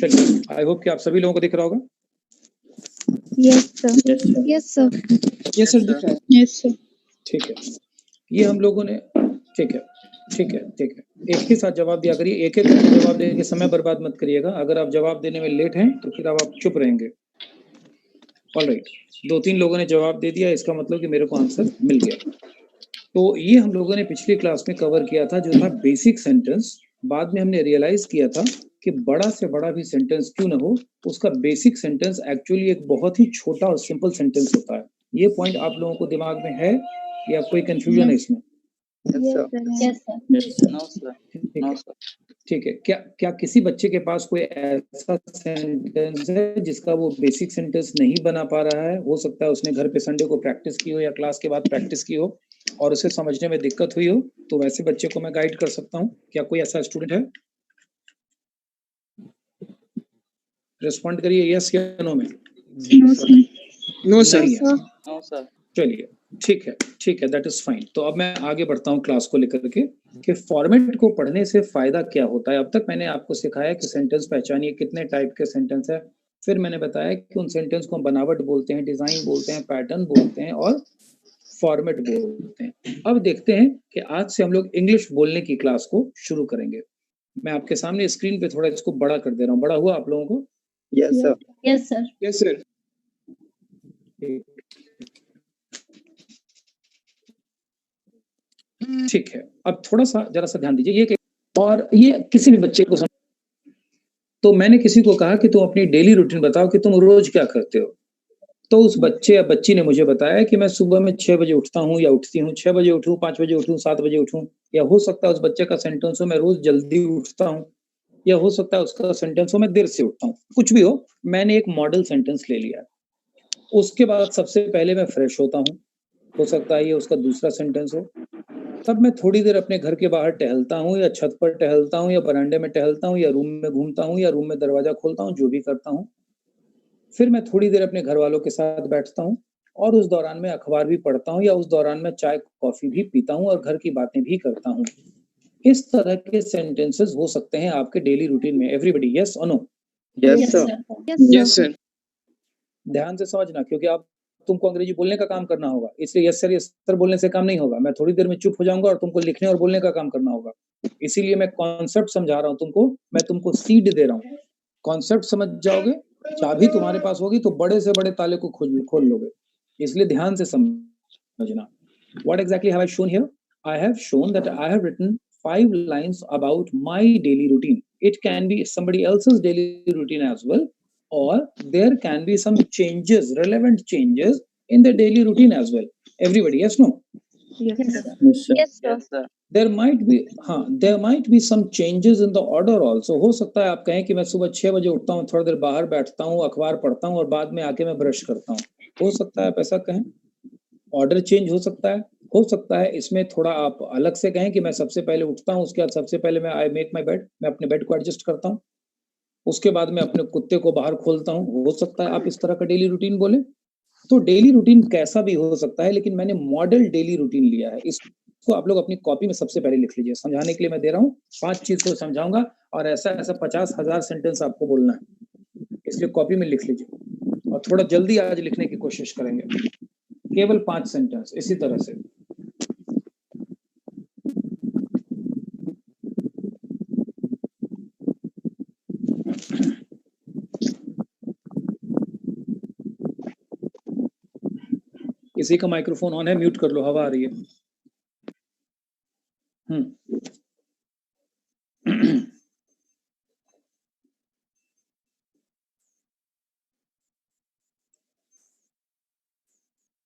चलिए, I hope कि आप सभी लोगों को दिख रहा होगा। Yes sir. Yes sir. Yes sir, दिख रहा है। Yes sir. ठीक है, ये हम लोगों ने ठीक है, एक ही साथ जवाब दिया करिए, एक एक करके जवाब देके समय बर्बाद मत करिएगा। अगर आप जवाब देने में लेट हैं तो फिर आप चुप रहेंगे। ऑलराइट, 2-3 लोगों ने जवाब दे दिया, इसका मतलब कि मेरे को आंसर मिल गया। तो ये हम लोगों ने पिछली क्लास में कवर किया था, जो था बेसिक सेंटेंस। बाद में हमने रियलाइज किया था कि बड़ा से बड़ा भी सेंटेंस क्यों ना हो, उसका बेसिक सेंटेंस एक्चुअली एक बहुत ही छोटा और सिंपल सेंटेंस होता है। ये पॉइंट आप लोगों को दिमाग में है या कोई कंफ्यूजन है इसमें? ठीक है, क्या किसी बच्चे के पास कोई ऐसा सेंटेंस है जिसका वो बेसिक सेंटेंस नहीं बना पा रहा है? हो सकता है उसने घर पे संडे को प्रैक्टिस की हो या क्लास के बाद प्रैक्टिस की हो और उसे समझने में दिक्कत हुई हो, तो वैसे बच्चे को मैं गाइड कर सकता हूँ। क्या कोई ऐसा स्टूडेंट है? रिस्पॉन्ड करिए यस या नो में। No sir. नहीं है। चलिए, ठीक है, दैट इज फाइन। तो अब मैं आगे बढ़ता हूँ क्लास को लेकर के कि फॉर्मेट को पढ़ने से फायदा क्या होता है। अब तक मैंने आपको सिखाया कि सेंटेंस पहचानिए, कितने टाइप के सेंटेंस है। फिर मैंने बताया कि उन सेंटेंस को हम बनावट बोलते हैं, डिजाइन बोलते हैं, पैटर्न बोलते हैं और फॉर्मेट बोलते हैं। अब देखते हैं कि आज से हम लोग इंग्लिश बोलने की क्लास को शुरू करेंगे। मैं आपके सामने स्क्रीन पे थोड़ा इसको बड़ा कर दे रहा हूँ। बड़ा हुआ आप लोगों को? Yes sir. Yes sir. Yes sir. ठीक है, अब थोड़ा सा जरा सा ध्यान दीजिए। ये और ये किसी भी बच्चे को तो मैंने किसी को कहा कि तुम अपनी डेली रूटीन बताओ कि तुम रोज क्या करते हो। तो उस बच्चे या बच्ची ने मुझे बताया कि मैं सुबह में 6 बजे उठता हूँ या उठती हूँ। 6 बजे उठूँ, 5 बजे उठूँ, 7 बजे उठूँ, या हो सकता है उस बच्चे का सेंटेंस हो मैं रोज जल्दी उठता हूँ, या हो सकता है उसका सेंटेंस हो मैं देर से उठता हूँ। कुछ भी हो, मैंने एक मॉडल सेंटेंस ले लिया। उसके बाद सबसे पहले मैं फ्रेश होता हूँ, हो सकता है ये उसका दूसरा सेंटेंस हो। तब मैं थोड़ी देर अपने घर के बाहर टहलता हूँ या छत पर टहलता हूँ या बरामदे में टहलता हूँ या रूम में घूमता हूँ या रूम में दरवाजा खोलता हूँ, जो भी करता हूँ। फिर मैं थोड़ी देर अपने घर वालों के साथ बैठता हूँ और उस दौरान मैं अखबार भी पढ़ता हूँ या उस दौरान मैं चाय कॉफी भी पीता हूँ और घर की बातें भी करता हूँ। इस तरह के सेंटेंसेस हो सकते हैं आपके डेली रूटीन में। एवरीबडी यस और no? Yes sir. Yes sir. ध्यान से समझना, क्योंकि आप तुमको अंग्रेजी बोलने का काम करना होगा, इसलिए यस सर बोलने से काम नहीं होगा। मैं थोड़ी देर में चुप हो जाऊंगा और तुमको लिखने और बोलने का काम करना होगा। इसीलिए मैं कॉन्सेप्ट समझा रहा हूँ तुमको, मैं तुमको सीड दे रहा हूँ। कॉन्सेप्ट समझ जाओगे, चाबी तुम्हारे पास होगी तो बड़े से बड़े ताले को खोल लोगे। इसलिए ध्यान से समझना। What exactly have I shown here? I have shown that I have written 5 lines about my daily routine. It can be somebody else's daily routine as well, or there can be some changes, relevant changes in the daily routine as well. Everybody, yes, no? Yes sir. There might be some changes in the order also. हो सकता है आप कहें कि मैं सुबह 6 बजे उठता हूँ, थोड़ी देर बाहर बैठता हूँ, अखबार पढ़ता हूँ और बाद में आके मैं ब्रश करता हूँ। हो सकता है आप ऐसा कहें। ऑर्डर चेंज हो सकता है इसमें थोड़ा आप अलग से कहें कि मैं सबसे पहले उठता हूँ, उसके बाद सबसे पहले मैं आई मेक माई बेड, मैं अपने बेड को एडजस्ट करता हूँ, उसके बाद मैं अपने कुत्ते को बाहर खोलता हूँ। हो सकता है आप इस तरह का डेली रूटीन बोले। तो डेली रूटीन कैसा भी हो सकता है, लेकिन मैंने मॉडल डेली रूटीन लिया है। इसको आप लोग अपनी कॉपी में सबसे पहले लिख लीजिए। समझाने के लिए मैं दे रहा हूँ, 5 चीज को समझाऊंगा और ऐसा 50,000 सेंटेंस आपको बोलना है, इसलिए कॉपी में लिख लीजिए और थोड़ा जल्दी आज लिखने की कोशिश करेंगे। केवल 5 सेंटेंस इसी तरह से। किसी का माइक्रोफोन ऑन है? म्यूट कर लो, हवा आ रही है।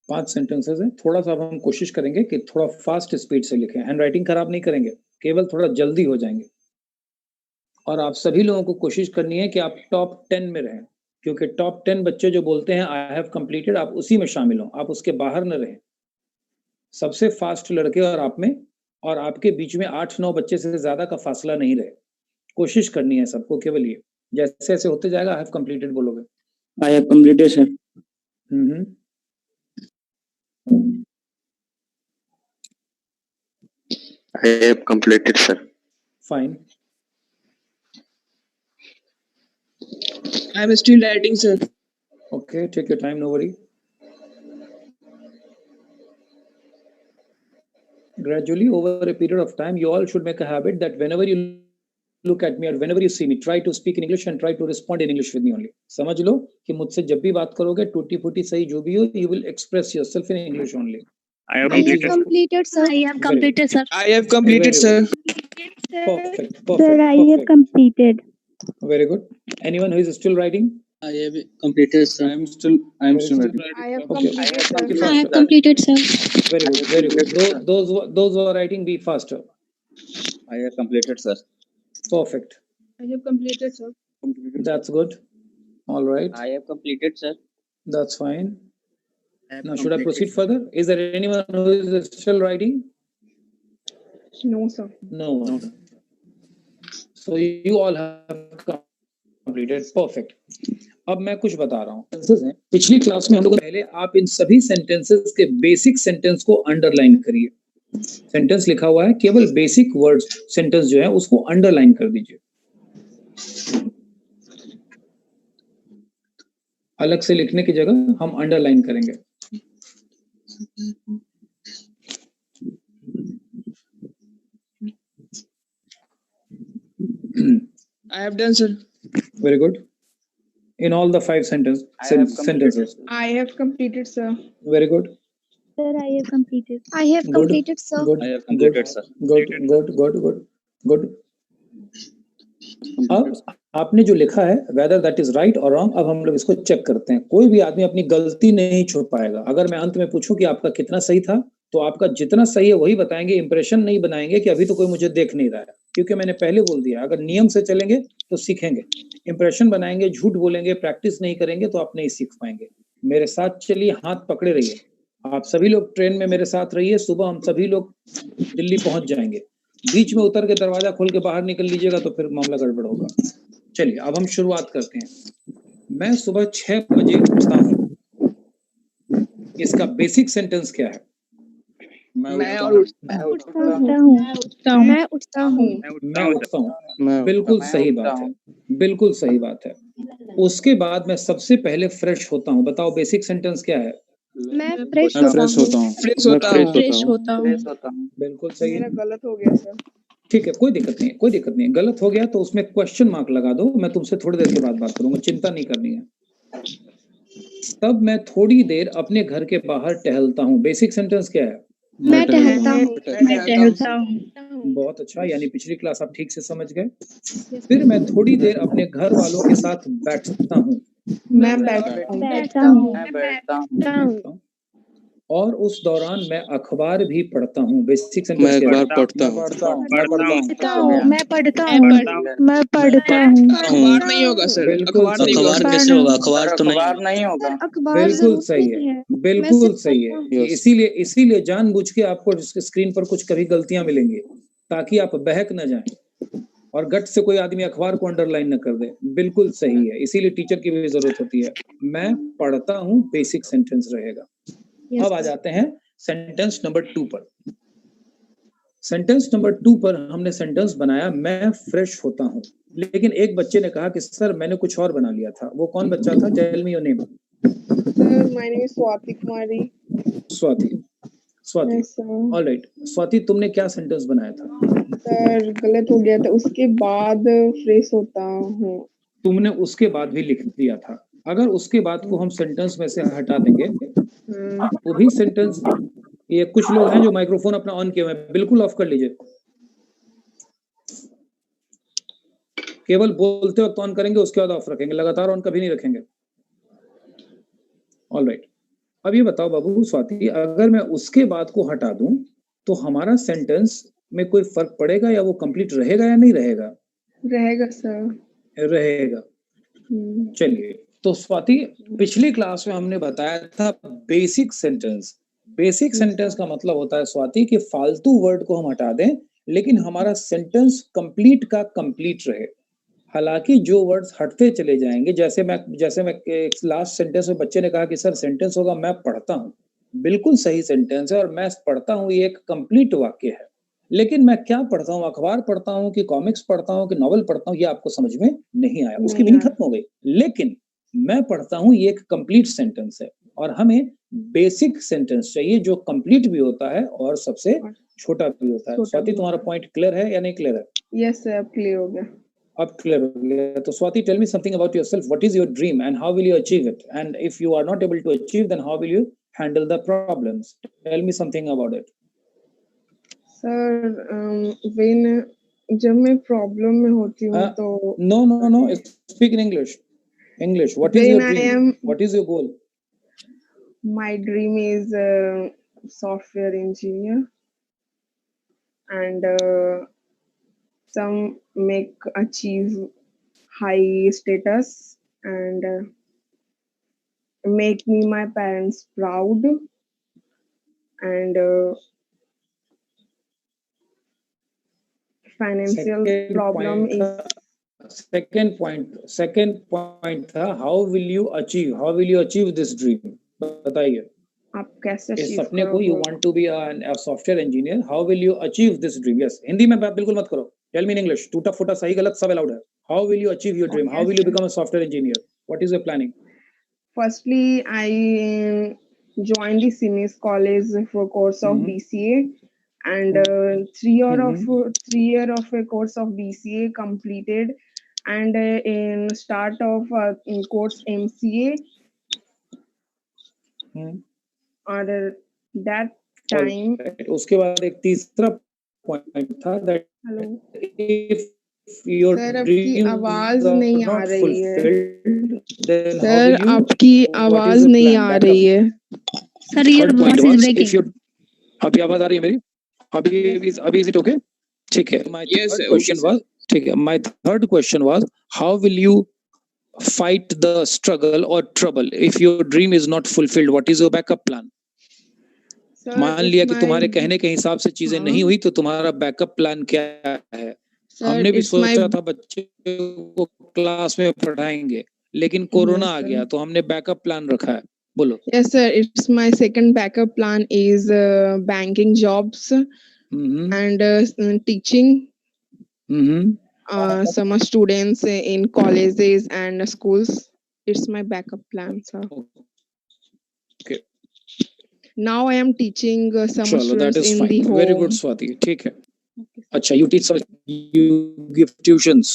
5 सेंटेंसेस है। थोड़ा सा अब हम कोशिश करेंगे कि थोड़ा फास्ट स्पीड से लिखें। हैंड राइटिंग खराब नहीं करेंगे, केवल थोड़ा जल्दी हो जाएंगे। और आप सभी लोगों को कोशिश करनी है कि आप टॉप 10 में रहें, क्योंकि टॉप 10 बच्चे जो बोलते हैं आई हैव कंप्लीटेड, आप उसी में शामिल हो, आप उसके बाहर न रहें। सबसे फास्ट लड़के और आप में और आपके बीच में 8-9 बच्चे से ज्यादा का फासला नहीं रहे। कोशिश करनी है सबको, केवल ये। जैसे जैसे होते जाएगा आई हैव कंप्लीटेड बोलोगे। I have completed sir. I have completed, sir. Fine. I am still writing, sir. Okay, take your time, no worry. Gradually, over a period of time, you all should make a habit that whenever you look at me or whenever you see me, try to speak in English and try to respond in English with me only. समझ लो कि मुझसे जब भी बात करोगे टूटी फूटी सही जो भी हो, you will express yourself in English only. I have completed, sir. I have completed, sir. I have completed, sir. Perfect. Sir, I have completed. Very good. Anyone who is still writing? I have completed, sir. I am still writing. I have Okay. completed, sir. I have completed, sir. Very good. Very good. Those who are writing, be faster. I have completed, sir. Perfect. I have completed, sir. That's good. All right. I have completed, sir. That's fine. Now, should I proceed further? Is there anyone who is still writing? No, sir. No. So you all have completed. Perfect. अब मैं कुछ बता रहा हूँ. Sentences हैं. पिछली class में हम लोग पहले आप इन सभी सेंटेंसेस के बेसिक सेंटेंस को अंडरलाइन करिए. सेंटेंस लिखा हुआ है, केवल बेसिक वर्ड्स सेंटेंस जो है उसको अंडरलाइन कर दीजिए. अलग से लिखने की जगह हम अंडरलाइन करेंगे. I have done, sir. Very good. In all the 5 sentences. I have completed, sir. Very good. Sir, I have completed. I have Good. completed, sir. Good. I have completed, sir. Good. अब आपने जो लिखा है whether that is right or wrong, अब हम लोग इसको check करते हैं. कोई भी आदमी अपनी गलती नहीं छुपाएगा. अगर मैं अंत में पूछूं कि आपका कितना सही था, तो आपका जितना सही है वही बताएंगे. इंप्रेशन नहीं बनाएंगे कि अभी तो कोई मुझे देख नहीं रहा है, क्योंकि मैंने पहले बोल दिया अगर नियम से चलेंगे तो सीखेंगे. इंप्रेशन बनाएंगे, झूठ बोलेंगे, प्रैक्टिस नहीं करेंगे तो आप नहीं सीख पाएंगे. मेरे साथ चलिए, हाथ पकड़े रहिए. आप सभी लोग ट्रेन में मेरे साथ रहिए. सुबह हम सभी लोग दिल्ली पहुंच जाएंगे. बीच में उतर के दरवाजा खोल के बाहर निकल लीजिएगा तो फिर मामला गड़बड़ होगा. चलिए अब हम शुरुआत करते हैं. मैं सुबह 6 बजे उठता हूँ. इसका बेसिक सेंटेंस क्या है? मैं उठता हूँ. बिल्कुल सही बात है. बिल्कुल सही बात है. उसके बाद मैं सबसे पहले फ्रेश होता हूँ. बताओ बेसिक सेंटेंस क्या है? मैं फ्रेश होता हूँ. बिल्कुल सही है. मेरा गलत हो गया, सर. ठीक है, कोई दिक्कत नहीं. गलत हो गया तो उसमें क्वेश्चन मार्क लगा दो. मैं तुमसे थोड़ी देर के बाद बात करूंगा, चिंता नहीं करनी है. तब मैं थोड़ी देर अपने घर के बाहर टहलता हूँ. बेसिक सेंटेंस क्या है? मैं टहलता हूँ. बहुत अच्छा, यानी पिछली क्लास आप ठीक से समझ गए. फिर मैं थोड़ी देर अपने घर वालों के साथ बैठता हूँ. मैं बैठता हूँ. और उस दौरान मैं अखबार भी पढ़ता हूँ. बेसिक सेंटेंस क्या है? मैं पढ़ता हूँ. अखबार नहीं होगा, सर. बिल्कुल अखबार सही. नहीं होगा. कैसे होगा? अखबार तो नहीं होगा. बिल्कुल सही है. बिल्कुल सही है. इसीलिए जानबूझ के आपको स्क्रीन पर कुछ कभी गलतियां मिलेंगी ताकि आप बहक न जाएं और गट से कोई आदमी अखबार को अंडरलाइन न कर दे. बिल्कुल सही है. इसीलिए टीचर की भी जरूरत होती है. मैं पढ़ता हूँ बेसिक सेंटेंस रहेगा. अब आ जाते हैं सेंटेंस नंबर 2 पर. सेंटेंस नंबर 2 पर हमने सेंटेंस बनाया मैं फ्रेश होता हूँ. लेकिन एक बच्चे ने कहा कि सर मैंने कुछ और बना लिया था. वो कौन बच्चा था? Tell me your name. Sir, my name is Swati Kumari. Swati. Yes, sir. All right. Swati, तुमने क्या सेंटेंस बनाया था? सर, गलत हो गया था. उसके बाद फ्रेश होता हूँ. तुमने उसके बाद भी लिख दिया था. अगर उसके बाद को हम सेंटेंस में से हटा देंगे वो भी सेंटेंस. ये कुछ लोग हैं जो माइक्रोफोन अपना ऑन किए हुए हैं, बिल्कुल ऑफ कर लीजिए. केवल बोलते वक्त ऑन करेंगे, उसके बाद ऑफ रखेंगे. लगातार ऑन कभी नहीं रखेंगे. ऑलराइट. अब ये बताओ बाबू स्वाति, अगर मैं उसके बाद को हटा दूं तो हमारा सेंटेंस में कोई फर्क पड़ेगा या वो कंप्लीट रहेगा या नहीं रहेगा? रहेगा, सर. रहेगा. चलिए, तो स्वाति पिछली क्लास में हमने बताया था बेसिक सेंटेंस. बेसिक सेंटेंस का मतलब होता है स्वाति कि फालतू वर्ड को हम हटा दें लेकिन हमारा सेंटेंस कंप्लीट का कंप्लीट रहे. हालांकि जो वर्ड्स हटते चले जाएंगे, जैसे मैं लास्ट सेंटेंस में बच्चे ने कहा कि सर सेंटेंस होगा मैं पढ़ता हूँ. बिल्कुल सही सेंटेंस है और मैं पढ़ता हूँ ये एक कंप्लीट वाक्य है. लेकिन मैं क्या पढ़ता हूँ, अखबार पढ़ता हूँ कि कॉमिक्स पढ़ता हूँ कि नॉवल पढ़ता हूँ, ये आपको समझ में नहीं आया, उसकी मीनिंग खत्म हो गई। लेकिन मैं पढ़ता हूँ, ये एक कंप्लीट सेंटेंस है और हमें बेसिक सेंटेंस चाहिए जो कंप्लीट भी होता है और सबसे छोटा भी होता है। स्वाति, तुम्हारा पॉइंट क्लियर है या नहीं क्लियर है? यस सर, अब क्लियर हो गया। अब क्लियर हो गया। तो Swati, tell me something about yourself. What is your dream and how will you achieve it? And if you are not able to achieve, then how will you handle the problems? Tell me something about it. Sir जब मैं problem में होती हूँ तो no, speak in English. What is your dream? What is your goal? My dream is software engineer, and some make achieve high status and make me my parents proud, and financial problem is second point था, how will you achieve this dream? बताइए आप कैसे इस सपने को, you want to be a software engineer, how will you achieve this dream? Yes, Hindi में बात बिल्कुल मत करो, tell me in English, टूटा फूटा सही गलत सब allowed है. How will you achieve your dream? How will you become a software engineer? What is your planning? Firstly, I joined the Siemens College for course of BCA, and 3 year of a course of BCA completed, and in start of course MCA. और that time उसके बाद एक तीसरा point था that if your sir आपकी आवाज नहीं आ रही है। सर आपकी आवाज नहीं आ रही है। Sir your voice is breaking. अभी आवाज आ रही है मेरी? अभी is it okay? ठीक है। My third question was, ठीक है, my third question was, how will you fight the struggle or trouble if your dream is not fulfilled? What is your backup plan? मान लिया कि तुम्हारे कहने के हिसाब से चीजें नहीं हुई, तो तुम्हारा बैकअप प्लान क्या है? हमने भी सोचा था बच्चे को क्लास में पढ़ाएंगे, लेकिन कोरोना आ गया, तो हमने बैकअप प्लान रखा है। बोलो। Yes sir, it's my second backup plan is banking jobs and teaching some students in colleges and schools. It's my backup plan, sir. Okay. Now I am teaching some students in fine. the home. Very good, Swati. ठीक है। अच्छा, you teach, you give tuitions?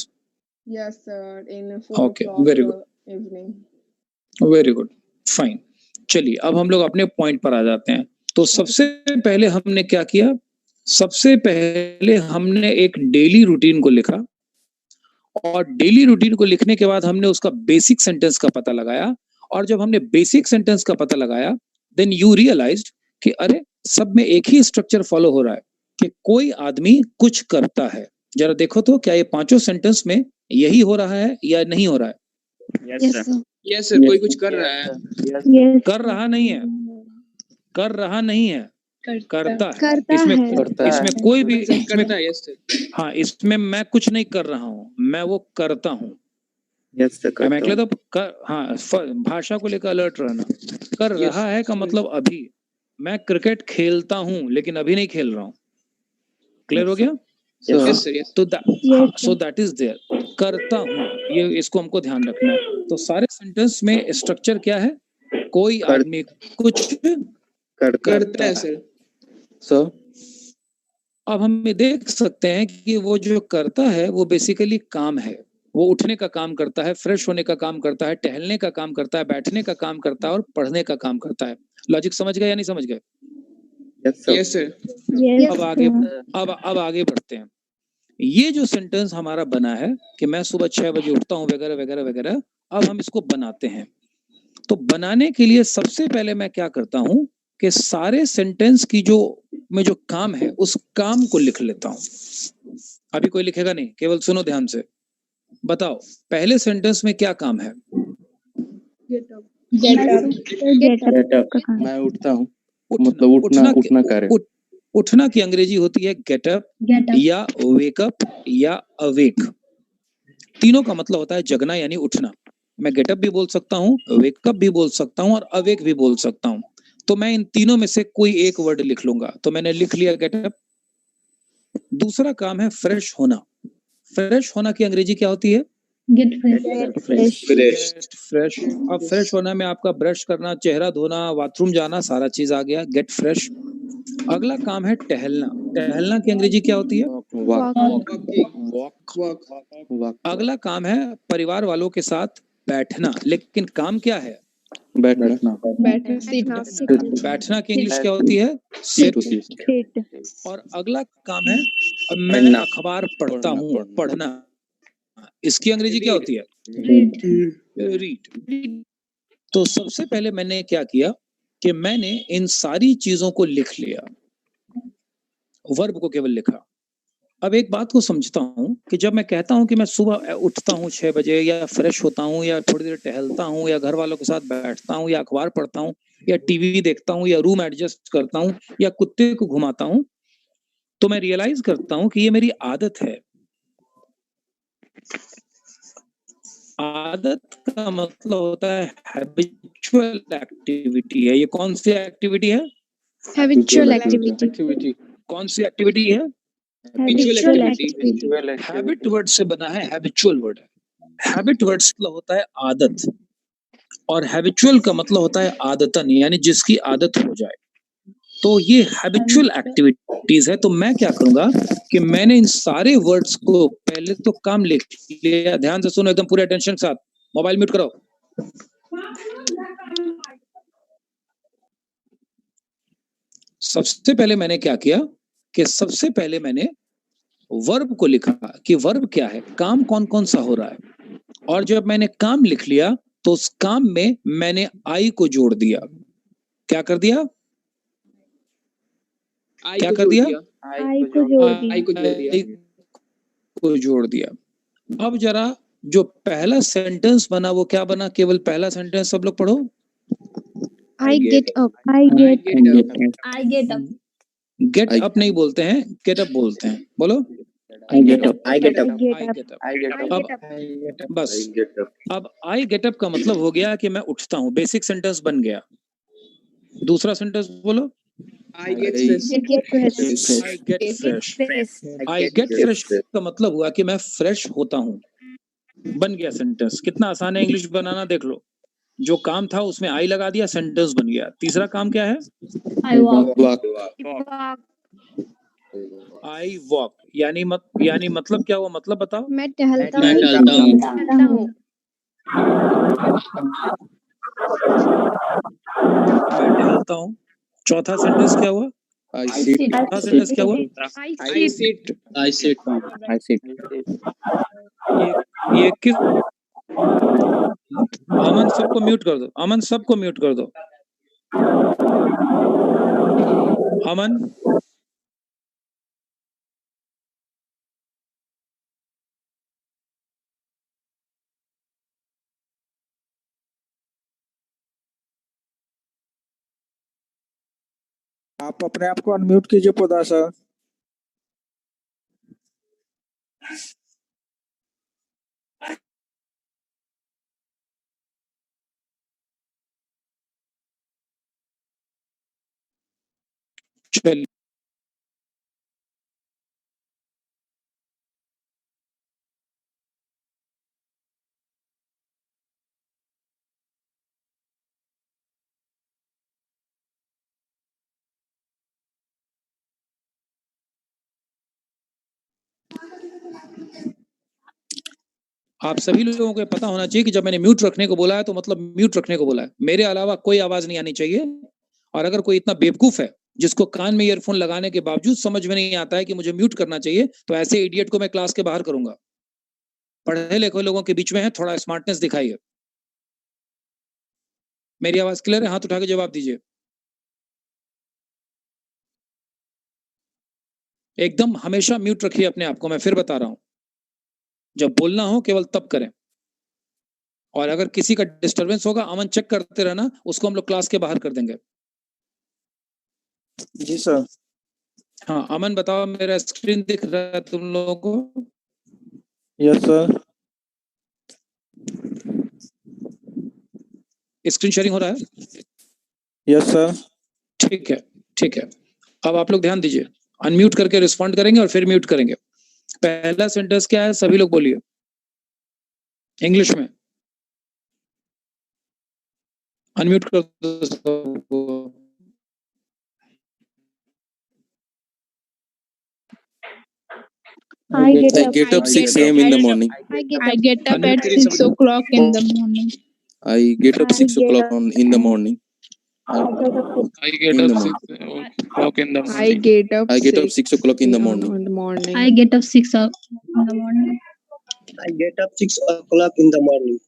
Yes sir, in 4 Okay, o'clock very good. evening. Very good, fine. चलिए, अब हम लोग अपने point पर आ जाते हैं। तो सबसे पहले हमने क्या किया? सबसे पहले हमने एक डेली रूटीन को लिखा, और डेली रूटीन को लिखने के बाद हमने उसका बेसिक सेंटेंस का पता लगाया, और जब हमने बेसिक सेंटेंस का पता लगाया, देन यू रियलाइज्ड कि अरे सब में एक ही स्ट्रक्चर फॉलो हो रहा है कि कोई आदमी कुछ करता है। जरा देखो तो क्या ये पांचों सेंटेंस में यही हो रहा है या नहीं हो रहा है? यस सर, कोई कुछ कर रहा है। कर रहा नहीं है, कर रहा नहीं है, करता है। इसमें कोई भी करता है। Yes sir. हाँ, इसमें मैं कुछ नहीं कर रहा हूँ, मैं वो करता हूँ। हाँ, भाषा को लेकर अलर्ट रहना। कर रहा है का मतलब अभी। मैं क्रिकेट खेलता हूँ लेकिन अभी नहीं खेल रहा हूँ। क्लियर हो गया? तो सो दैट इज देयर। करता हूँ, ये इसको हमको ध्यान रखना है। तो सारे सेंटेंस में स्ट्रक्चर क्या है? कोई आदमी कुछ करता है सर। अब हम ये देख सकते हैं कि वो जो करता है वो बेसिकली काम है। वो उठने का काम करता है, फ्रेश होने का काम करता है, टहलने का काम करता है, बैठने का काम करता है और पढ़ने का काम करता है। लॉजिक समझ गए या नहीं समझ गए? Yes sir. अब आगे बढ़ते हैं। ये जो सेंटेंस हमारा बना है कि मैं सुबह 6 बजे उठता हूँ वगैरह वगैरह वगैरह, अब हम इसको बनाते हैं। तो बनाने के लिए सबसे पहले मैं क्या करता हूँ कि सारे सेंटेंस की जो काम है उस काम को लिख लेता हूँ। अभी कोई लिखेगा नहीं, केवल सुनो ध्यान से। बताओ, पहले सेंटेंस में क्या काम है? मैं उठता हूँ, मतलब उठना कार्य। उठना की अंग्रेजी होती है गेट अप या वेक अप या अवेक। तीनों का मतलब होता है जगना यानी उठना। मैं गेट अप भी बोल सकता हूँ, वेकअप भी बोल सकता हूँ और अवेक भी बोल सकता हूँ। तो मैं इन तीनों में से कोई एक वर्ड लिख लूंगा। तो मैंने लिख लिया गेट अप। दूसरा काम है फ्रेश होना। फ्रेश होना की अंग्रेजी क्या होती है? Get fresh. फ्रेश। अब फ्रेश होना में आपका ब्रश करना, चेहरा धोना, बाथरूम जाना, सारा चीज आ गया, गेट फ्रेश। अगला काम है टहलना। टहलना की अंग्रेजी क्या होती है? अगला काम है परिवार वालों के साथ बैठना, लेकिन काम क्या है? बैठना। बैठना की इंग्लिश क्या होती है? सिट। और अगला काम है मैं अखबार पढ़ता हूँ, पढ़ना। इसकी अंग्रेजी क्या होती है? रीड। तो सबसे पहले मैंने क्या किया कि मैंने इन सारी चीजों को लिख लिया, वर्ब को केवल लिखा। अब एक बात को समझता हूँ कि जब मैं कहता हूँ कि मैं सुबह उठता हूँ 6 बजे, या फ्रेश होता हूँ, या थोड़ी देर टहलता हूँ, या घर वालों के साथ बैठता हूँ, या अखबार पढ़ता हूँ, या टीवी देखता हूँ, या रूम एडजस्ट करता हूँ, या कुत्ते को घुमाता हूँ, तो मैं रियलाइज करता हूँ कि ये मेरी आदत है। आदत का मतलब होता है हैबिचुअल एक्टिविटी है। ये कौन सी एक्टिविटी है? Habitual activity. कौन सी एक्टिविटी है? Habitual activity. हैबिट वर्ड से बना है, हैबिचुअल वर्ड है। हैबिट वर्ड से मतलब होता है आदत, और हैबिचुअल का मतलब होता है आदतन, यानी जिसकी आदत हो जाए। तो ये हैबिचुअल एक्टिविटीज है। तो मैं क्या करूंगा कि मैंने इन सारे वर्ड्स को पहले तो काम लिख लिया। ध्यान से सुनो, एकदम पूरे अटेंशन के साथ। मोबाइल म्यूट करो। सबसे पहले मैंने क्या किया कि सबसे पहले मैंने वर्ब को लिखा कि वर्ब क्या है, काम कौन कौन सा हो रहा है। और जब मैंने काम लिख लिया तो उस काम में मैंने आई को जोड़ दिया। क्या कर दिया? क्या कर दिया? आई को जोड़ दिया। अब जरा जो पहला सेंटेंस बना वो क्या बना? केवल पहला सेंटेंस सब लोग पढ़ो। I get up. I get up. Get up नहीं बोलते हैं, गेट अप बोलते हैं। बोलो। I get up. I get up. अब बस, अब आई गेट अप का मतलब हो गया कि मैं उठता हूँ। बेसिक सेंटेंस बन गया। दूसरा सेंटेंस बोलो। I get fresh. I get fresh. I get fresh का मतलब हुआ कि मैं फ्रेश होता हूँ। बन गया सेंटेंस। कितना आसान है इंग्लिश बनाना, देख लो। जो काम था उसमें आई लगा दिया, सेंटेंस बन गया। तीसरा काम क्या है? I walk. आई वॉक, यानी मतलब क्या हुआ? मतलब बताओ। मैं टहलता मैं हूँ। टहलता हूँ। मैं टहलता हूँ। चौथा सेंटेंस क्या हुआ? I sit. चौथा सेंटेंस क्या हुआ? I sit. I sit. ये किस? अमन सबको म्यूट कर दो। अमन सबको म्यूट कर दो। अमन। आप अपने आप को अनम्यूट कीजिए पौधा सर। चलिए, आप सभी लोगों को पता होना चाहिए कि जब मैंने म्यूट रखने को बोला है तो मतलब म्यूट रखने को बोला है। मेरे अलावा कोई आवाज नहीं आनी चाहिए। और अगर कोई इतना बेवकूफ है जिसको कान में ईयरफोन लगाने के बावजूद समझ में नहीं आता है कि मुझे म्यूट करना चाहिए, तो ऐसे इडियट को मैं क्लास के बाहर करूंगा। पढ़े लिखे लोगों के बीच में है, थोड़ा स्मार्टनेस दिखाइए। मेरी आवाज क्लियर है? हाथ उठा के जवाब दीजिए। एकदम हमेशा म्यूट रखिए अपने आप को। मैं फिर बता रहा हूं, जब बोलना हो केवल तब करें। और अगर किसी का डिस्टरबेंस होगा, अमन चेक करते रहना, उसको हम लोग क्लास के बाहर कर देंगे। जी सर। हाँ अमन बताओ, मेरा स्क्रीन दिख रहा है तुम लोगों को? Yes sir. स्क्रीन शेयरिंग हो रहा है? Yes sir. ठीक है, ठीक है। अब आप लोग ध्यान दीजिए। अनम्यूट करके रिस्पॉन्ड करेंगे और फिर म्यूट करेंगे। पहला सेंटेंस क्या है, सभी लोग बोलिए इंग्लिश में। अनम्यूट कर दो सबको। I get up 6 a.m. in the morning. I get I up. get up Unmute at करिए 6 सभी लोग। o'clock in the morning. I get up 6 o'clock in the morning. I get In up the 6 o'clock in the I morning. get up. I get up 6 o'clock in the morning. In the morning. I get up 6 in the morning. I get up 6 o'clock in the morning.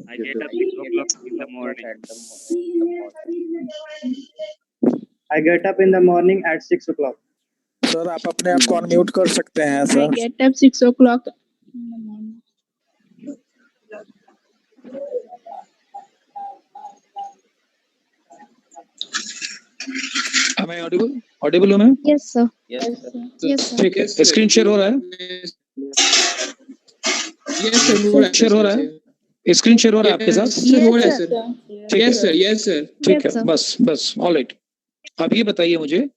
I get up 6 o'clock in the morning. I get up in the morning at 6 o'clock. Sir आप अपने आप को unmute कर सकते हैं I sir. get up 6 o'clock in the morning. Am I audible? Audible हूँ मैं? Yes, sir. Yes, sir. Yes, sir. ठीक है, स्क्रीन शेयर हो रहा है? Yes, sir. हो रहा है, शेयर हो रहा है? स्क्रीन शेयर हो रहा है आपके साथ? Yes, sir. हो रहा है, Yes, sir. ठीक है। Yes, sir. Yes, sir. ठीक Yes, है, sir. बस ऑल राइट। अब ये बताइए मुझे,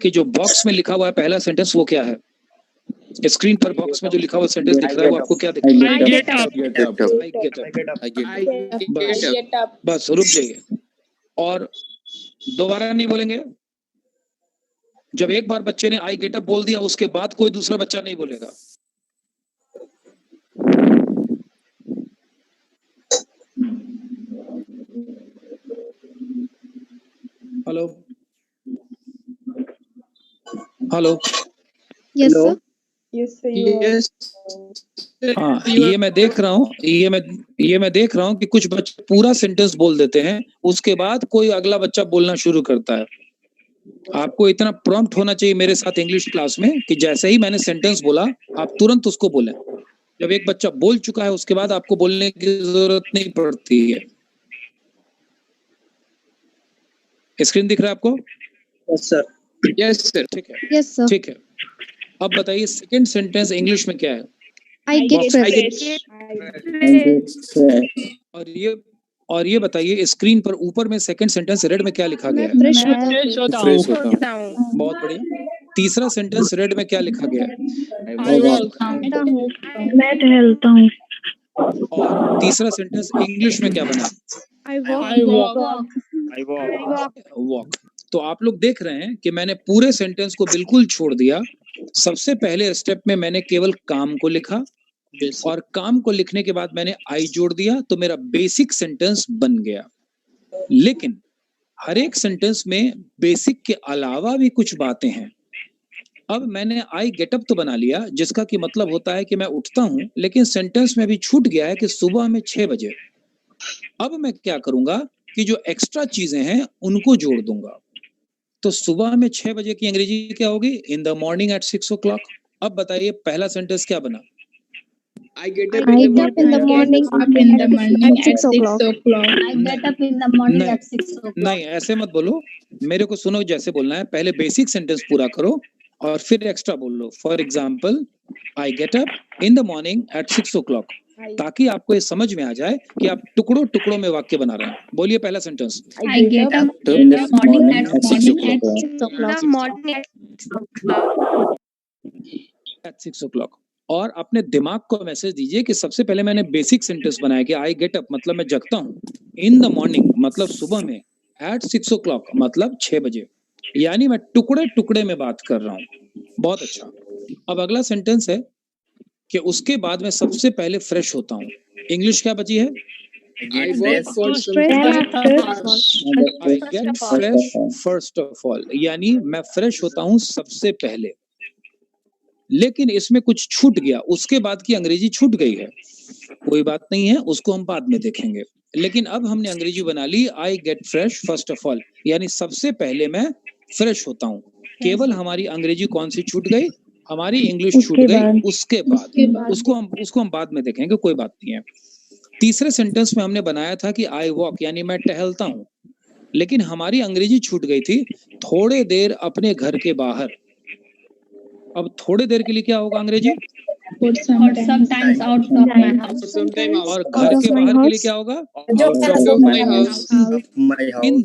कि जो बॉक्स में लिखा हुआ है पहला सेंटेंस वो क्या है? स्क्रीन पर बॉक्स में जो लिखा हुआ सेंटेंस दिख रहा है वो आपको क्या दिख रहा है? I get up. Get up. I get up। I get I up. get up. बस रुक जाइए और दोबारा नहीं बोलेंगे। जब एक बार बच्चे ने आई गेट अप बोल दिया उसके बाद कोई दूसरा बच्चा नहीं बोलेगा। Hello hello. Yes, sir. Yes, sir. You are. Yes. हाँ, ये मैं देख रहा हूँ, ये मैं देख रहा हूँ कि कुछ बच्चे पूरा सेंटेंस बोल देते हैं, उसके बाद कोई अगला बच्चा बोलना शुरू करता है। आपको इतना प्रॉम्प्ट होना चाहिए मेरे साथ इंग्लिश क्लास में कि जैसे ही मैंने सेंटेंस बोला आप तुरंत उसको बोलें। जब एक बच्चा बोल चुका है उसके बाद आपको बोलने की जरूरत नहीं पड़ती है। स्क्रीन दिख रहा है आपको? Yes, sir. Yes, sir. ठीक है, Yes, sir. ठीक है। अब बताइए सेकंड सेंटेंस इंग्लिश में क्या है? I get Box- I fresh. और ये बताइए स्क्रीन पर ऊपर में सेकंड सेंटेंस रेड में क्या लिखा गया है? मैं fresh मैं होता हूँ। fresh होता Fresh हूँ. होता हूँ. बहुत बढ़िया। तीसरा सेंटेंस रेड में क्या लिखा गया है? I walk. मैं टहलता हूँ। और तीसरा सेंटेंस इंग्लिश में क्या बना? I walk. I walk. I walk. Walk. तो आप लोग देख रहे हैं कि मैंने पूरे सेंटेंस को बिल्कुल छोड़ दिया। सबसे पहले स्टेप में मैंने केवल काम को लिखा और काम को लिखने के बाद मैंने आई जोड़ दिया तो मेरा बेसिक सेंटेंस बन गया। लेकिन हर एक सेंटेंस में बेसिक के अलावा भी कुछ बातें हैं। अब मैंने आई गेट अप तो बना लिया जिसका कि मतलब होता है कि मैं उठता हूं, लेकिन सेंटेंस में भी छूट गया है कि सुबह में 6 बजे। अब मैं क्या करूंगा कि जो एक्स्ट्रा चीजें हैं उनको जोड़ दूंगा। तो सुबह में 6 बजे की अंग्रेजी क्या होगी? In the morning at 6 o'clock। अब बताइए पहला सेंटेंस क्या बना? I get I up in the get up in the morning. Up in the morning at 6 o'clock. I get up in the morning नहीं, at 6 o'clock. नहीं ऐसे मत बोलो, मेरे को सुनो जैसे बोलना है। पहले बेसिक सेंटेंस पूरा करो और फिर एक्स्ट्रा बोल लो। For example, I get up in the morning at 6 o'clock, ताकि आपको ये समझ में आ जाए कि आप टुकड़ों टुकड़ों में वाक्य बना रहे हैं। बोलिए पहला sentence. I get up in in the morning at 6 o'clock. 6 o'clock. और अपने दिमाग को मैसेज दीजिए कि सबसे पहले मैंने बेसिक सेंटेंस बनाया कि आई गेट अप मतलब मैं जगता हूँ, इन द मॉर्निंग मतलब सुबह में, एट 6 o'clock मतलब 6 बजे, यानी मैं टुकड़े टुकड़े में बात कर रहा हूँ। बहुत अच्छा। अब अगला सेंटेंस है कि उसके बाद मैं सबसे पहले फ्रेश होता हूँ। इंग्लिश क्या बची है? I walk for some I get fresh first of all, यानी मैं फ्रेश होता हूँ सबसे पहले। लेकिन इसमें कुछ छूट गया, उसके बाद की अंग्रेजी छूट गई है। कोई बात नहीं है, उसको हम बाद में देखेंगे। लेकिन अब हमने अंग्रेजी बना ली I get fresh first of all, यानी सबसे पहले मैं फ्रेश होता हूँ। केवल हमारी अंग्रेजी कौन सी छूट गई? हमारी इंग्लिश छूट गई उसके बाद। उसको हम बाद में देखेंगे, कोई बात नहीं है। तीसरे सेंटेंस में हमने बनाया था कि आई वॉक, यानी मैं टहलता हूँ, लेकिन हमारी अंग्रेजी छूट गई थी थोड़े देर अपने घर के बाहर। अब थोड़ी देर के लिए क्या होगा अंग्रेजी? Or sometimes out of my house. Sometime out और घर के बाहर के लिए क्या होगा? of my house. My in house.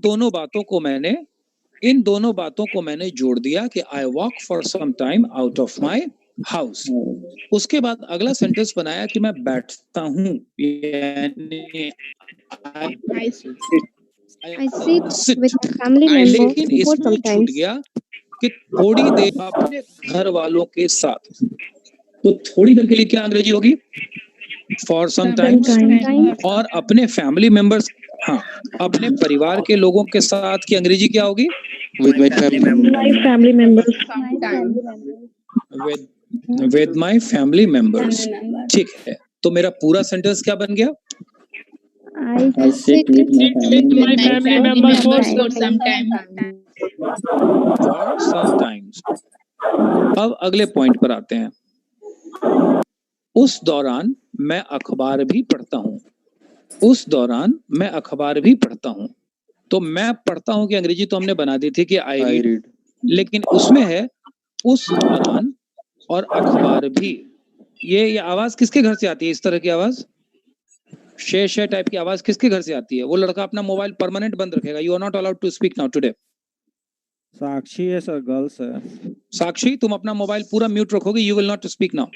दोनों बातों को मैंने जोड़ दिया कि I walk for some time out of my house. उसके बाद अगला सेंटेंस बनाया कि मैं बैठता हूँ, यानी I sit with my family member लेकिन for इसमें छूट sometimes. गया कि थोड़ी देर अपने घर वालों के साथ। तो थोड़ी देर के लिए क्या अंग्रेजी होगी? For some time. Sometimes. और अपने फैमिली मेंबर्स, हाँ, अपने परिवार के लोगों के साथ की अंग्रेजी क्या होगी? With my family. My family members. With my family members. ठीक है, तो मेरा पूरा सेंटेंस क्या बन गया? I sit with my family members for some time. For some times. अब अगले पॉइंट पर आते हैं। उस दौरान मैं अखबार भी पढ़ता हूँ। उस दौरान मैं अखबार भी पढ़ता हूँ। तो मैं पढ़ता हूँ की अंग्रेजी तो हमने बना दी थी कि आई I रीड, read. लेकिन उसमें है उस दौरान और अखबार भी। ये आवाज किसके घर से आती है? इस तरह की आवाज, शे टाइप की आवाज किसके घर से आती है? वो लड़का अपना मोबाइल परमानेंट बंद रखेगा। You are not allowed to speak now today. Sakshi है सर, गर्ल्स है। साक्षी, तुम अपना मोबाइल पूरा म्यूट रखोगे। You will not speak now.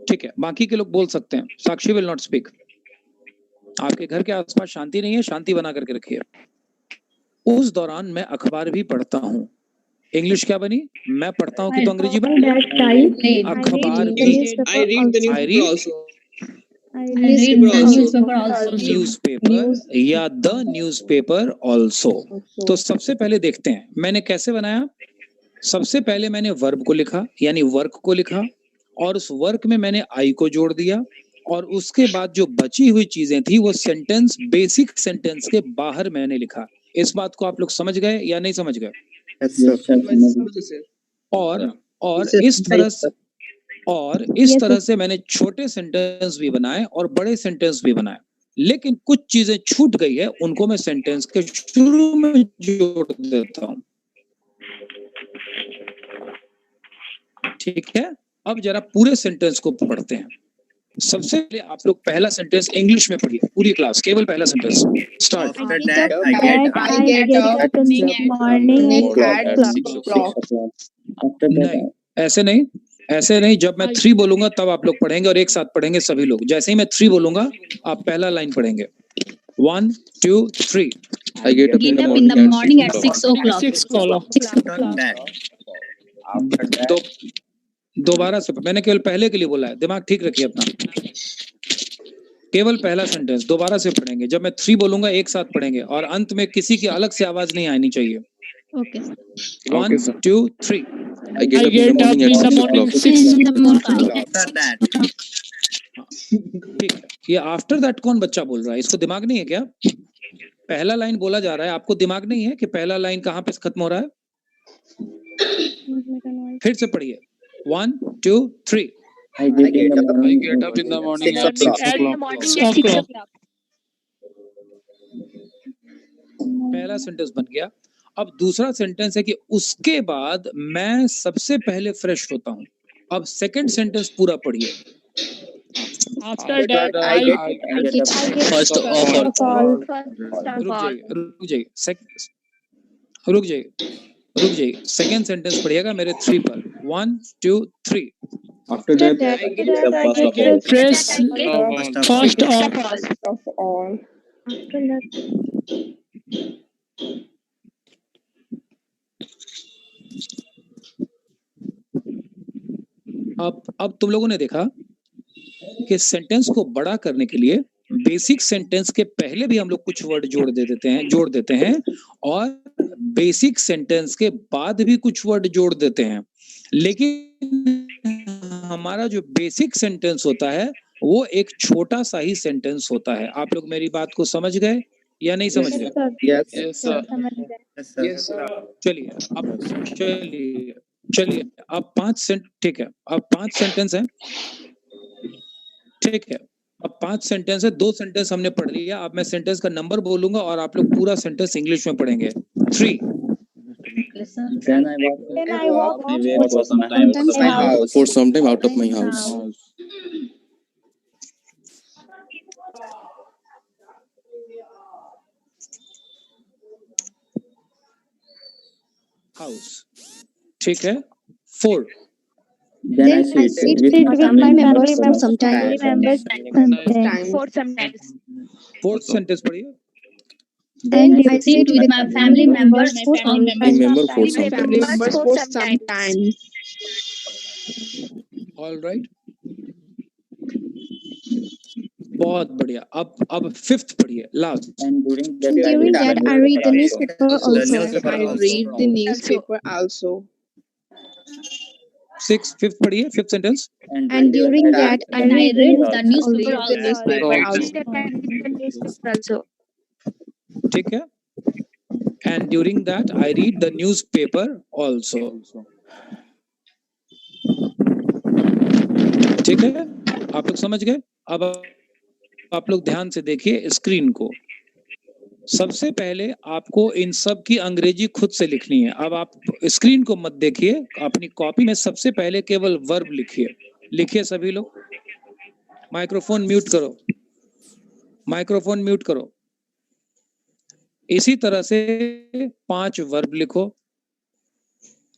ठीक है, बाकी के लोग बोल सकते हैं। साक्षी विल नॉट स्पीक। आपके घर के आसपास शांति नहीं है, शांति बना करके रखिए। उस दौरान मैं अखबार भी पढ़ता हूँ। इंग्लिश क्या बनी? मैं पढ़ता हूँ कि तो अंग्रेजी बनी that time. अखबार I भी। read the I read the newspaper I read- newspaper also. I I read the newspaper also. Newspaper या द न्यूज़पेपर ऑल्सो। तो सबसे पहले देखते हैं मैंने कैसे बनाया। सबसे पहले मैंने वर्ब को लिखा, यानी वर्क को लिखा, और उस वर्क में मैंने आई को जोड़ दिया, और उसके बाद जो बची हुई चीजें थी वो सेंटेंस, बेसिक सेंटेंस के बाहर मैंने लिखा। इस बात को आप लोग समझ गए या नहीं समझ गए? Yes, sir. और इस तरह से मैंने छोटे सेंटेंस भी बनाए और बड़े सेंटेंस भी बनाए, लेकिन कुछ चीजें छूट गई है, उनको मैं सेंटेंस के शुरू में जोड़ देता हूं। ठीक है, अब जरा पूरे सेंटेंस को पढ़ते हैं। सबसे पहले आप लोग पहला सेंटेंस इंग्लिश में पढ़िए, पूरी क्लास, केवल पहला sentence. Start. After that, I get up in the morning at 6 o'clock. नहीं, ऐसे नहीं। जब मैं 3 बोलूंगा तब आप लोग पढ़ेंगे और एक साथ पढ़ेंगे सभी लोग। जैसे ही मैं 3 बोलूंगा आप पहला लाइन पढ़ेंगे। 1 2 3। I get up in the morning at 6 o'clock. 6 o'clock. After that, तो दोबारा से मैंने केवल पहले के लिए बोला है, दिमाग ठीक रखिए अपना। केवल पहला सेंटेंस दोबारा से पढ़ेंगे। जब मैं 3 बोलूंगा एक साथ पढ़ेंगे, और अंत में किसी की अलग से आवाज नहीं आनी चाहिए। Okay. 1 2 3। I get up in the morning at 6 o'clock. 6 in the morning. after that, ठीक है, ये आफ्टर दैट कौन बच्चा बोल रहा है? इसको दिमाग नहीं है क्या? पहला लाइन बोला जा रहा है, आपको दिमाग नहीं है कि पहला लाइन कहाँ पे खत्म हो रहा है? फिर से पढ़िए। 1 2 3। I get up in the morning 6 at o'clock. 6 o'clock. पहला सेंटेंस बन गया। अब दूसरा सेंटेंस है कि उसके बाद मैं सबसे पहले फ्रेश होता हूँ। अब सेकंड सेंटेंस पूरा पढ़िए। After that, I get up. First of all. रुक जाइए। सेकंड सेंटेंस पढ़िएगा मेरे 3 पर। 1 2 3। After that, I get fresh first of all. After that, अब तुम लोगों ने देखा कि सेंटेंस को बड़ा करने के लिए बेसिक सेंटेंस के पहले भी हम लोग कुछ वर्ड जोड़ देते हैं और बेसिक सेंटेंस के बाद भी कुछ वर्ड जोड़ देते हैं। लेकिन हमारा जो बेसिक सेंटेंस होता है वो एक छोटा सा ही सेंटेंस होता है। आप लोग मेरी बात को समझ गए या नहीं समझ गए? Yes, समझ गए। yes, sir. चलिए अब 5 ठीक है, अब 5 सेंटेंस है। ठीक है, अब 5 सेंटेंस है। 2 सेंटेंस हमने पढ़ लिया। अब मैं सेंटेंस का नंबर बोलूंगा और आप लोग पूरा सेंटेंस इंग्लिश में पढ़ेंगे। 3 Yes, sir. Then I walk For some time out of my house. House, ठीक है। 4 Then I sit with my family members for some time. Fourth sentence पढ़िए। Then I sit with my family members for some time. Remember for some time. Family members for some time. All right, बहुत बढ़िया। अब fifth पढ़िए, last. And during During that, I read the newspaper also. newspaper I also. read the newspaper also. 6 fifth पढ़िए, fifth sentence. And during that, I read the newspaper also. ठीक है। And during that I read the newspaper also, ठीक है। आप लोग समझ गए? अब आप लोग ध्यान से देखिए स्क्रीन को। सबसे पहले आपको इन सब की अंग्रेजी खुद से लिखनी है। अब आप स्क्रीन को मत देखिए, अपनी कॉपी में सबसे पहले केवल वर्ब लिखिए। लिखिए सभी लोग। माइक्रोफोन म्यूट करो, माइक्रोफोन म्यूट करो। इसी तरह से 5 वर्ब लिखो।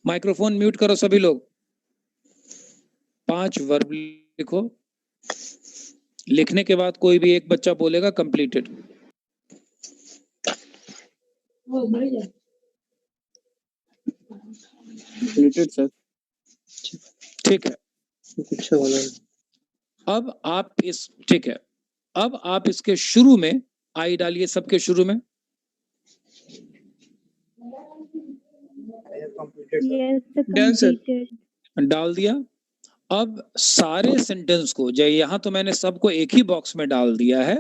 माइक्रोफोन म्यूट करो सभी लोग। 5 वर्ब लिखो। लिखने के बाद कोई भी एक बच्चा बोलेगा कंप्लीटेड। Completed, sir. ठीक है। अब आप ठीक है, अब आप इसके शुरू में आई डालिए, सबके शुरू में। डाल दिया। अब सारे सेंटेंस को, जो यहाँ तो मैंने सबको एक ही बॉक्स में डाल दिया है।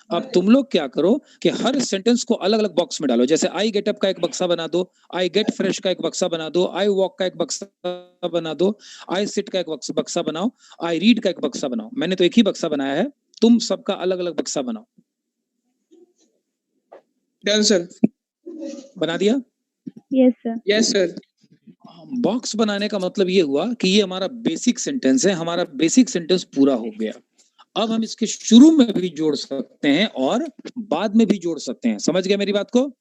अब तुम लोग क्या करो कि हर सेंटेंस को अलग अलग बॉक्स में डालो। जैसे आई गेट अप का एक बक्सा बना दो, आई गेट फ्रेश का एक बक्सा बना दो, आई वॉक का एक बक्सा बना दो, आई सिट का एक बक्सा बनाओ, आई रीड का एक बक्सा बनाओ। मैंने तो एक ही बक्सा बनाया है, तुम सबका अलग अलग बक्सा बनाओ। Done sir. बना दिया? Yes, sir. Yes sir. Box बनाने का मतलब ये हुआ कि ये हमारा बेसिक सेंटेंस है, हमारा बेसिक सेंटेंस पूरा हो गया। अब हम इसके शुरू में भी जोड़ सकते हैं और बाद में भी जोड़ सकते हैं। समझ गए मेरी बात को?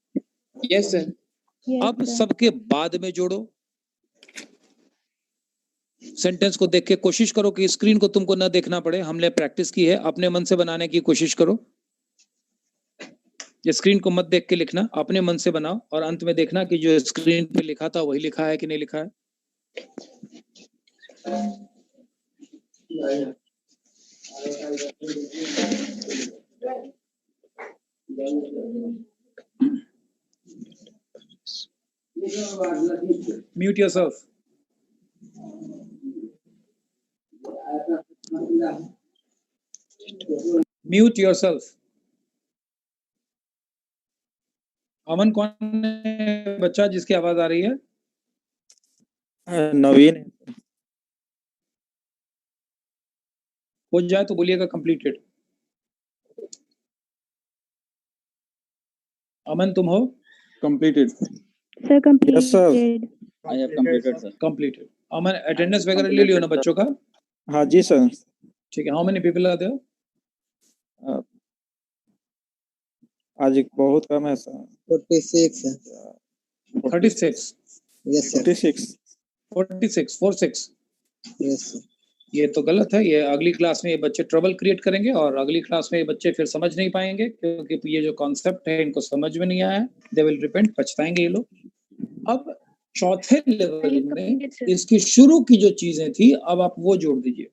Yes sir. अब सबके बाद में जोड़ो। सेंटेंस को देख के कोशिश करो कि स्क्रीन को तुमको ना देखना पड़े। हमने प्रैक्टिस की है, अपने मन से बनाने की कोशिश करो। ये स्क्रीन को मत देख के लिखना, अपने मन से बनाओ और अंत में देखना कि जो स्क्रीन पे लिखा था वही लिखा है कि नहीं लिखा है। Mute yourself. Mute yourself. अमन कौन है बच्चा जिसकी आवाज आ रही है? नवीन। हो जाए तो बोलिएगा कंप्लीटेड। अमन तुम हो? Completed. Sir, completed. Yes, sir. I have completed, sir. Completed. Aman attendance वगैरह ले लियो ना बच्चों का? हाँ जी सर। ठीक है। How many people are there? आज एक बहुत कम है सर। 46 है। 36। Yes sir. 46 yes sir. ये तो गलत है। ये अगली क्लास में ये बच्चे ट्रबल क्रिएट करेंगे और अगली क्लास में ये बच्चे फिर समझ नहीं पाएंगे, क्योंकि ये जो कॉन्सेप्ट है इनको समझ में नहीं आया है। दे विल रिपेंट, पछताएंगे ये लोग। अब चौथे लेवल में इसकी शुरू की जो चीजें थी, अब आप वो जोड़ दीजिए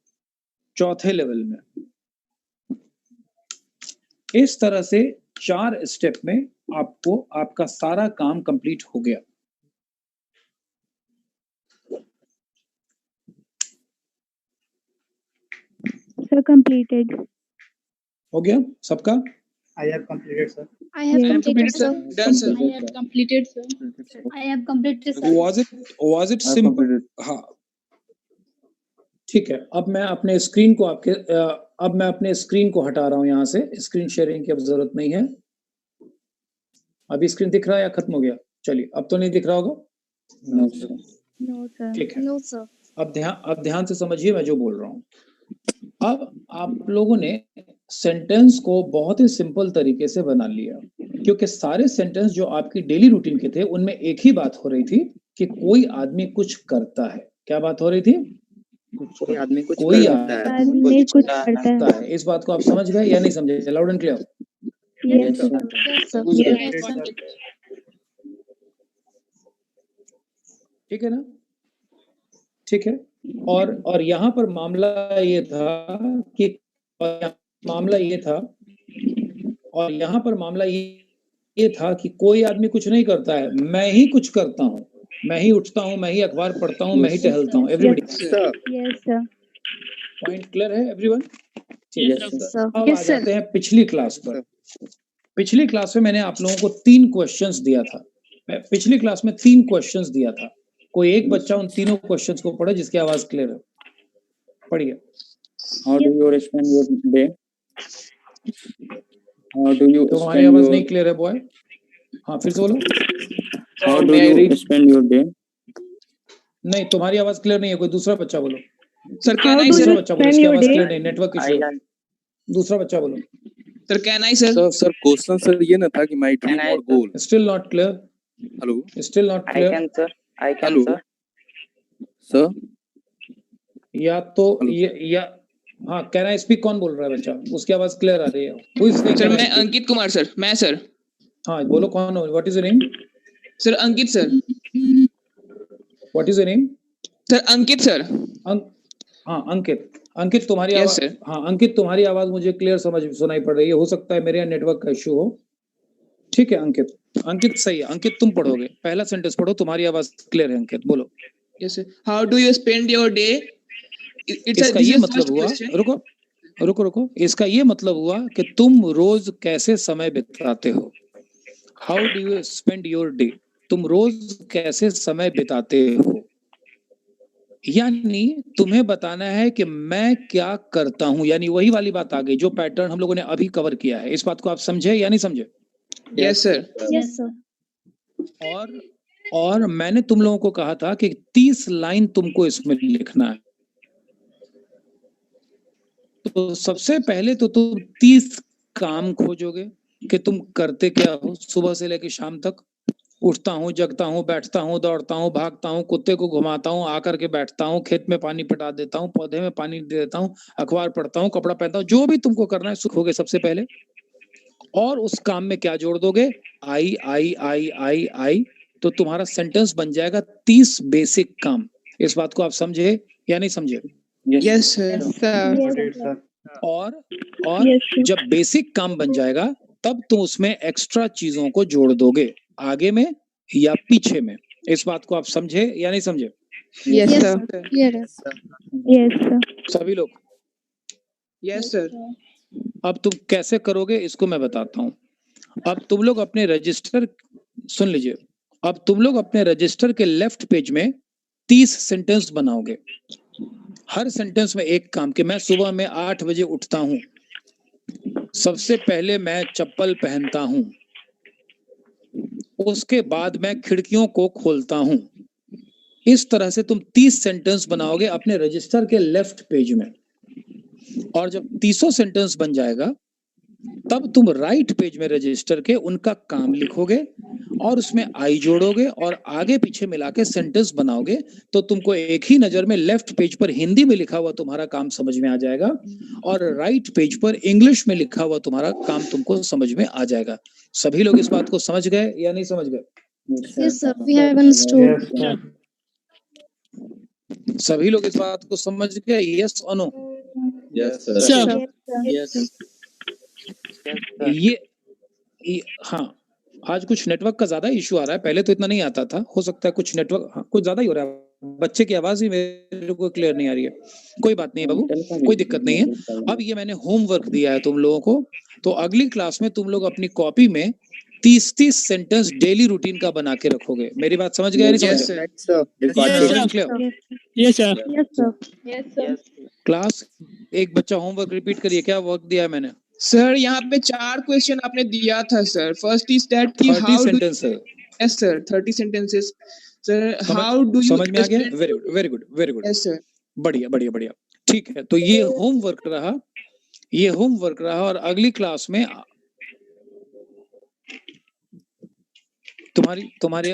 चौथे लेवल में। इस तरह से 4 स्टेप में आपको आपका सारा काम कंप्लीट हो गया। Sir, completed. हो गया सबका? I have completed, sir. I have completed, sir. Done sir. I have completed, sir. I have completed, sir. Was it simple? हाँ, ठीक है। अब मैं अपने स्क्रीन को हटा रहा हूं यहाँ से। स्क्रीन शेयरिंग की अब जरूरत नहीं है। अभी स्क्रीन दिख रहा है या खत्म हो गया? चलिए, अब तो नहीं दिख रहा होगा। No, sir. No, sir. ठीक है, No, sir. अब ध्यान से समझिए मैं जो बोल रहा हूँ। अब आप लोगों ने सेंटेंस को बहुत ही सिंपल तरीके से बना लिया, क्योंकि सारे सेंटेंस जो आपकी डेली रूटीन के थे उनमें एक ही बात हो रही थी कि कोई आदमी कुछ करता है। क्या बात हो रही थी? कोई आदमी कुछ कोई करता है। आदमी कुछ करता है। करता है। इस बात को आप समझ गए या नहीं समझे? Loud and clear. Yes, sir. Yes, sir. Yes. Yes, sir. ठीक है ना? ठीक है। और यहाँ पर मामला ये था कि कोई आदमी कुछ नहीं करता है, मैं ही कुछ करता हूँ। मैं ही उठता हूँ, मैं ही अखबार पढ़ता हूँ, मैं ही टहलता हूँ। Everybody, Yes, sir. Point clear है एवरीवन? Yes, sir. अब आ जाते हैं पिछली क्लास पर। पिछली क्लास में मैंने आप लोगों को 3 क्वेश्चंस दिया था। पिछली क्लास में 3 क्वेश्चंस दिया था। कोई एक बच्चा उन तीनों क्वेश्चंस को पढ़े जिसकी आवाज क्लियर है। पढ़िए। How do you spend your day? How do you तुम्हारी आवाज नहीं क्लियर है बॉय। हाँ, फिर से बोलो। How do you spend your day? नहीं, तुम्हारी आवाज क्लियर नहीं है। कोई दूसरा बच्चा बोलो। सर कैन आई दूसरा सर बच्चा बोलो, इसकी आवाज क्लियर नहीं, नेटवर्क इशू। दूसरा बच्चा बोलो। Sir can I sir sir question sir ये ना था कि माय ड्रीम और goal. Still not clear. Hello, still not clear. I can hello sir. Sir, या तो या हाँ, कैन आई स्पीक कौन बोल रहा है बच्चा? उसकी आवाज क्लियर आ रही है। Who is saying sir can I मैं speak? अंकित कुमार सर। मैं सर हाँ, बोलो कौन हो? What is your name? Sir Ankit sir. What is your name? Sir Ankit sir. हाँ, अंकित तुम्हारी Yes, आवाज। sir. हाँ अंकित, तुम्हारी आवाज मुझे क्लियर सुनाई पड़ रही है। हो सकता है मेरे यहाँ नेटवर्क का इशू हो। ठीक है अंकित सही है। अंकित तुम पढ़ोगे, पहला सेंटेंस पढ़ो। तुम्हारी आवाज क्लियर है अंकित, बोलो। Yes sir. How do you spend your day? इसका ये मतलब हुआ, रुको, इसका ये मतलब हुआ कि तुम रोज कैसे समय बिताते हो। How do you spend your day? तुम रोज कैसे समय बिताते हो, यानी तुम्हें बताना है कि मैं क्या करता हूं। यानी वही वाली बात आ गई जो पैटर्न हम लोगों ने अभी कवर किया है। इस बात को आप समझे या नहीं समझे? Yes sir. Yes, sir. और मैंने तुम लोगों को कहा था कि 30 लाइन तुमको इसमें लिखना है। तो सबसे पहले तो तुम 30 काम खोजोगे कि तुम करते क्या हो सुबह से लेकर शाम तक। उठता हूँ, जगता हूँ, बैठता हूँ, दौड़ता हूँ, भागता हूँ, कुत्ते को घुमाता हूँ, आकर के बैठता हूँ, खेत में पानी पटा देता हूँ, पौधे में पानी दे देता हूँ, अखबार पढ़ता हूँ, कपड़ा पहनता हूँ। जो भी तुमको करना है सीखोगे सबसे पहले। और उस काम में क्या जोड़ दोगे? आई। तो तुम्हारा सेंटेंस बन जाएगा 30 बेसिक काम। इस बात को आप समझे या नहीं समझे? Yes sir. और जब बेसिक काम बन जाएगा तब तुम उसमें एक्स्ट्रा चीजों को जोड़ दोगे, आगे में या पीछे में। इस बात को आप समझे या नहीं समझे? Yes Yes, sir. sir. Clear. Yes, sir. सभी लोग। Yes sir. अब तुम कैसे करोगे इसको मैं बताता हूँ। अब तुम लोग अपने रजिस्टर, सुन लीजिए, अब तुम लोग अपने रजिस्टर के लेफ्ट पेज में 30 सेंटेंस बनाओगे। हर सेंटेंस में एक काम कि मैं सुबह में 8 बजे उठता हूँ, सबसे पहले मैं चप्पल पहनता हूँ, उसके बाद मैं खिड़कियों को खोलता हूँ। इस तरह से तुम 30 सेंटेंस बनाओगे अपने रजिस्टर के लेफ्ट पेज में। और जब 300 सेंटेंस बन जाएगा तब तुम राइट पेज में रजिस्टर के उनका काम लिखोगे और उसमें आई जोड़ोगे और आगे पीछे मिला के सेंटेंस बनाओगे। तो तुमको एक ही नजर में लेफ्ट पेज पर हिंदी में लिखा हुआ तुम्हारा काम समझ में आ जाएगा और राइट पेज पर इंग्लिश में लिखा हुआ तुम्हारा काम तुमको समझ में आ जाएगा। सभी लोग इस बात को समझ गए या नहीं समझ गए? Yes, sir. We have understood. सभी लोग इस बात को समझ गए? यस और नो? Yes Sir. Yes. ये हाँ, आज कुछ नेटवर्क का ज्यादा इशू आ रहा है। पहले तो इतना नहीं आता था। हो सकता है कुछ नेटवर्क, हाँ, कुछ ज्यादा ही हो रहा है। बच्चे की आवाज ही मेरे को क्लियर नहीं आ रही है। कोई बात नहीं है बाबू, कोई दिक्कत नहीं है। अब ये मैंने होमवर्क दिया है तुम लोगों को, तो अगली क्लास में तुम लोग अपनी कॉपी में 30 सेंटेंस डेली रूटीन का बना के रखोगे। मेरी बात समझ गए? नहीं Yes, समझ sir. गए? Yes, sir. Yes, sir. Class एक बच्चा होमवर्क रिपीट करिए। क्या वर्क दिया है मैंने? सर यहाँ पे 4 क्वेश्चन आपने दिया था सर। फर्स्ट इज दैट कि 30 हाउ डू सेंटेंस है। Yes sir 30 sentences. Sir, how do you समझ में आ गया? spend? Very good very good very good, Yes, sir. बढ़िया बढ़िया बढ़िया, ठीक है। तो ये होमवर्क रहा, ये होमवर्क रहा, और अगली क्लास में तुम्हारी